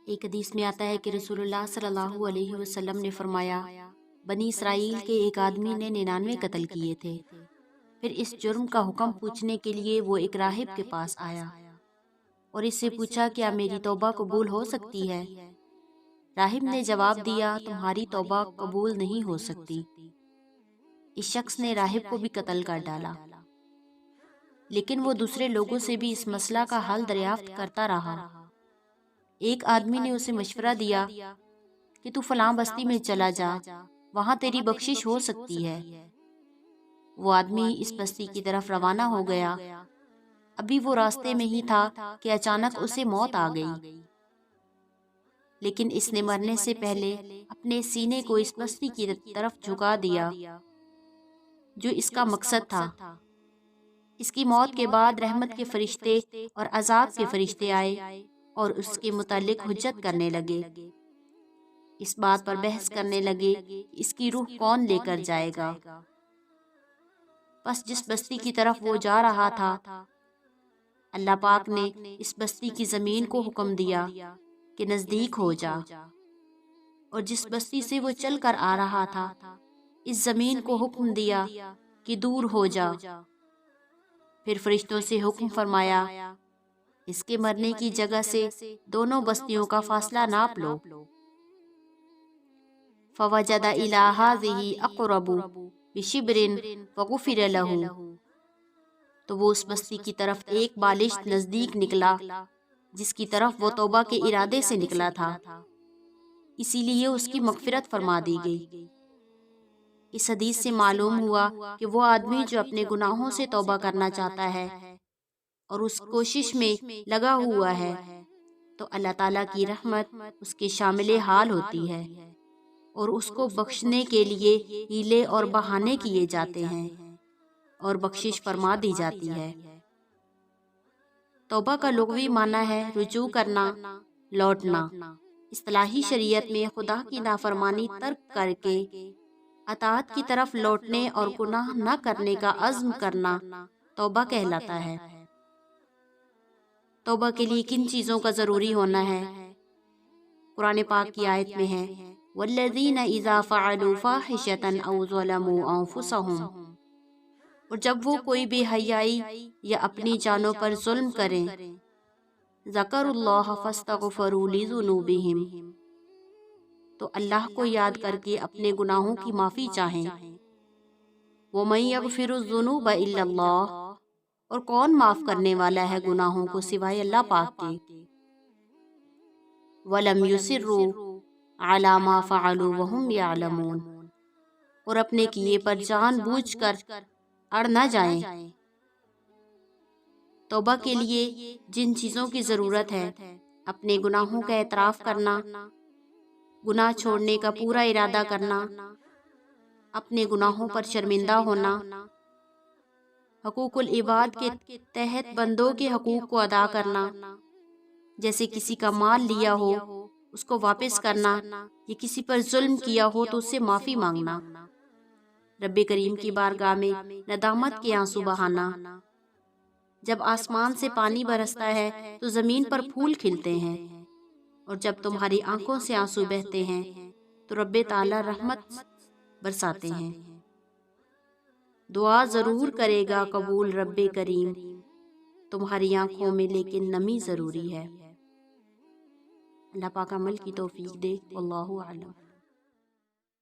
ایک حدیث میں آتا ہے کہ رسول اللہ صلی اللہ علیہ وسلم نے فرمایا، بنی اسرائیل کے ایک آدمی نے 99 قتل کیے تھے۔ پھر اس جرم کا حکم پوچھنے کے لیے وہ ایک راہب کے پاس آیا اور اس سے پوچھا، کیا میری توبہ قبول ہو سکتی ہے؟ راہب نے جواب دیا، تمہاری توبہ قبول نہیں ہو سکتی۔ اس شخص نے راہب کو بھی قتل کر ڈالا، لیکن وہ دوسرے لوگوں سے بھی اس مسئلہ کا حل دریافت کرتا رہا۔ ایک آدمی نے اسے مشورہ دیا کہ تو فلاں بستی میں چلا جا، وہاں تیری بخشش ہو سکتی ہے۔ وہ آدمی اس بستی کی طرف روانہ ہو گیا۔ ابھی وہ راستے میں ہی تھا کہ اچانک اسے موت آ گئی، لیکن اس نے مرنے سے پہلے اپنے سینے کو اس بستی کی طرف جھکا دیا جو اس کا مقصد تھا۔ اس کی موت کے بعد رحمت کے فرشتے اور عذاب کے فرشتے آئے اور اس کے متعلق حجت کرنے لگے، اس بات پر بحث کرنے لگے کہ اس کی روح کون لے کر جائے گا۔ پس جس بستی کی طرف وہ جا رہا تھا، اللہ پاک نے اس بستی کی زمین کو حکم دیا کہ نزدیک ہو جا، اور جس بستی سے وہ چل کر آ رہا تھا، اس زمین کو حکم دیا کہ دور ہو جا۔ پھر فرشتوں سے حکم فرمایا، اس کے مرنے کی جگہ سے دونوں بستیوں کا فاصلہ ناپ لو۔ فوجد الی ہذہ اقرب بشبر فغفر لہ، تو وہ اس بستی کی طرف ایک بالشت نزدیک نکلا جس کی طرف وہ توبہ کے ارادے سے نکلا تھا، اسی لیے اس کی مغفرت فرما دی گئی۔ اس حدیث سے معلوم ہوا کہ وہ آدمی جو اپنے گناہوں سے توبہ کرنا چاہتا ہے اور اس کوشش میں لگا ہوا ہے، تو اللہ تعالیٰ کی رحمت اس کے شامل حال ہوتی ہے اور اس کو بخشنے کے لیے ہیلے اور بہانے کیے جاتے ہیں اور بخشش فرما دی جاتی ہے۔ توبہ کا لغوی معنی ہے رجوع کرنا، لوٹنا۔ اصطلاحی شریعت میں خدا کی نافرمانی ترک کر کے اطاعت کی طرف لوٹنے اور گناہ نہ کرنے کا عزم کرنا توبہ کہلاتا ہے۔ توبہ کے لیے کن چیزوں کا ضروری ہونا ہے؟ قرآن پاک کی آیت میں ہے، وَالَّذِينَ إِذَا فَعَلُوا فَاحِشَةً أَوْ ظَلَمُوا أَنفُسَهُمْ، اور جب وہ کوئی بے حیائی یا اپنی جانوں پر ظلم کریں، ذَكَرُوا اللَّهَ فَاسْتَغْفَرُوا لِذُنُوبِهِمْ، تو اللہ کو یاد کر کے اپنے گناہوں کی معافی چاہیں۔ وَمَن يَغْفِرُ الذُّنُوبَ إِلَّا اللَّهُ، اور کون معاف کرنے والا ہے گناہوں کو سوائے اللہ پاک کے۔ وَلَمْ يُصِرُّوا عَلَى مَا فَعَلُوا وَهُمْ يَعْلَمُونَ، اور اپنے کیے پر جان بوجھ کر اڑ نہ جائیں۔ توبہ کے لیے جن چیزوں کی ضرورت ہے، اپنے گناہوں کا اعتراف کرنا، گناہ چھوڑنے کا پورا ارادہ کرنا، اپنے گناہوں پر شرمندہ ہونا، حقوق العباد کے تحت بندوں کے حقوق کو ادا کرنا، جیسے کسی کا مال لیا ہو اس کو واپس کرنا، یا کسی پر ظلم کیا ہو تو اس سے معافی مانگنا، رب کریم کی بارگاہ میں ندامت کے آنسو بہانا۔ جب آسمان سے پانی برستا ہے تو زمین پر پھول کھلتے ہیں، اور جب تمہاری آنکھوں سے آنسو بہتے ہیں تو رب تعالی رحمت برساتے ہیں۔ دعا ضرور کرے گا قبول رب کریم، تمہاری آنکھوں میں لیکن نمی ضروری ہے۔ اللہ پاک عمل کی توفیق دے، واللہ اعلم۔